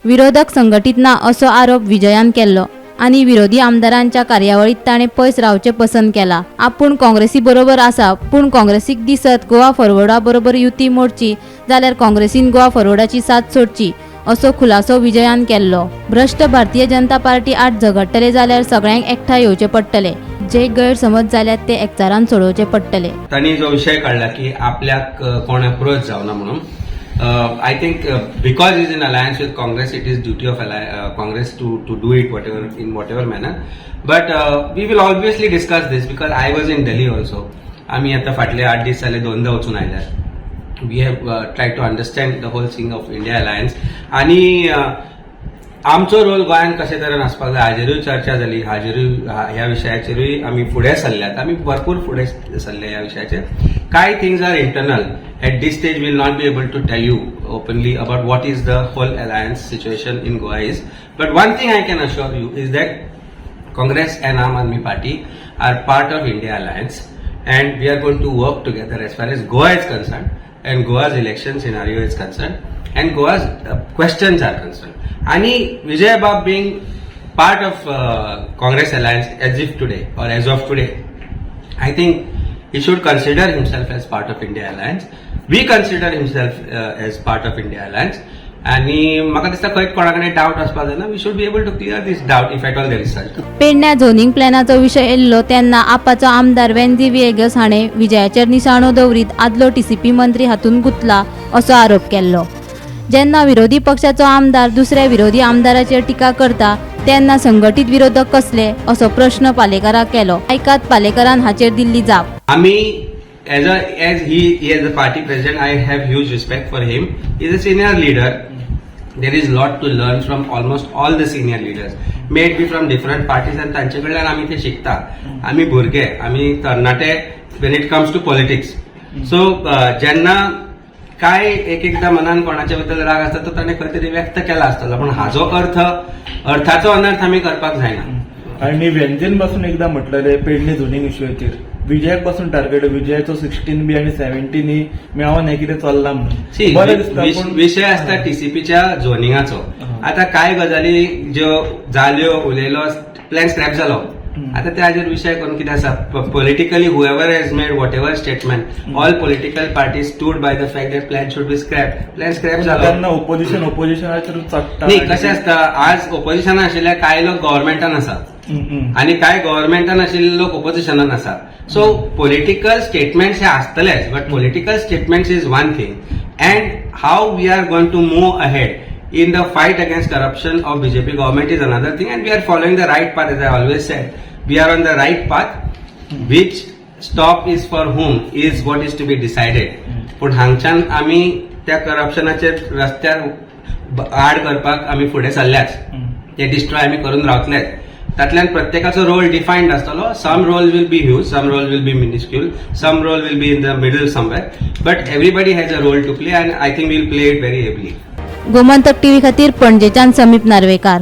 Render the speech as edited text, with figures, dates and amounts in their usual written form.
विरोधक संघटित ना असो आरोप विजयान केल्लो आणि विरोधी आमदारांच्या कार्यावळीत ताणे पयस रावचे पसंत केला। आपूण काँग्रेसी बरोबर आसा, पूण काँग्रेसीक दिसत गोवा फॉरवर्डा बरोबर युती मोडची जाल्यार काँग्रेसीन गोवा फॉरवर्डाची साथ सोडची असो खुलासो विजयान केल्लो। भ्रष्ट भारतीय जनता पार्टी आड झगडटले जाल्यार सगळ्यांक एकठांय येवचे पडटले, जे गैरसमज जाल्यात ते एकचारान सोडवचे पडटले। तांणी जो विषय काढला की आपल्याक कोण अप्रोच जावना म्हणून I think because he is in alliance with Congress, it is duty of Congress to do it in whatever manner. But we will obviously discuss this because I was in Delhi also. आम्ही आता फाटले 8 दीस जाले दोनदा वचून आयल्यात। We have tried to understand the whole thing of India alliance आणि आमचो role गोंयान कशे तरेन आसपाक जाय हाजेरूय चर्चा जाली, ह्या विशयाचेरूय आमी फुडें सरल्यात, आमी भरपूर फुडें सरले ह्या विशयाचेर। काय things are internal at this stage we will not be able to tell you openly about what is the whole alliance situation in Goa is, but one thing I can assure you is that Congress and Aam Aadmi Party are part of India alliance and we are going to work together as far as Goa is concerned and Goa's election scenario is concerned and Goa's questions are concerned. And Vijay Bab being part of Congress alliance as of today, I think he should consider himself as part of India alliance. We consider himself as part of India alliance. आणि म्हाका दिसता खंय कोणाकडे doubt आसपाक जायना. We should be able to clear this doubt if at all there is such. पेडण्या zoning प्लॅनाचो विशय yellow तेन्ना आपाचो आमदार वेन्झी विएगस हाणें विजयाचेर निशाणो दवरीत आदलो टीसीपी मंत्री हातून गुंतला असो आरोप केल्लो। जेन्ना विरोधी पक्षाचो आमदार दुसऱ्या विरोधी आमदाराचेर टिका करता तेन्ना संघटीत विरोधक कसले असो प्रश्न पालेकाराक केलो। ऐकात पालेकारान हाचेर दिल्ली जाप। आमी as he is a party president, I have huge respect for him. He is a senior leader. There is lot to learn from almost all the senior leaders, may it be from different parties, and तांचे कडल्यान आमी ते शिकता। आमी भुरगे, आमी तरणाटे when it comes to politics. So जेन्ना काय एकदा मनान कोणाच्या बद्दल राग असता तो ताणे खंय तरी व्यक्त केला आसतलो, पण हाजो अर्थाचो अनर्थ आमी करपाक जायना। आणि व्यंजन पासून एकदा म्हटलेले पेडणे झोनिंग इश्यूचेर विजयाक पासून टार्गेट विजयाचो 16B आणि 17E मेळोन हे कितें चल्लां म्हणून विषय आसता टीसीपीच्या झोनिंगाचो। आता काय गजाली ज्यो जाल्यो उलयलो प्लॅन स्क्रॅप जालो, आता त्याचेर विषय करून कितें आसा politically whoever has made whatever statement all political parties stood by the fact that plan should be scrap. Plan scrap जालो तेन्ना ओपोजिशनाचेर चडटा न्ही। कशें आसता आज ओपोजिशन आशिल्ले कांय लोक गव्हर्मेंटान आसा आणि काय गव्हर्मेंटान आशिल्ले लोक ओपोजिशनान आसा। सो पॉलिटिकल स्टेटमेंट्स हे आसतलेच, but political statements is one thing and how we are going to move ahead in the fight against corruption of BJP government is another thing, and we are following the right path. As I always said, we are on the right path. Which stop is for whom is what is to be decided. पण हांगच्यान आमी त्या करप्शनाचेर रस्त्यार आड करपाक आमी फुडें सरल्याच, ते डिस्ट्रॉय आमी करून रावतलेच। तातल्यान प्रत्येकाचो रोल डिफायन्ड आसतलो। Some role will be huge, some role will be minuscule, some role will be in the middle somewhere, but everybody has a role to play and I think we'll play it very ably. Gomantak TV खातीर पणजेच्यान समीप नार्वेकार।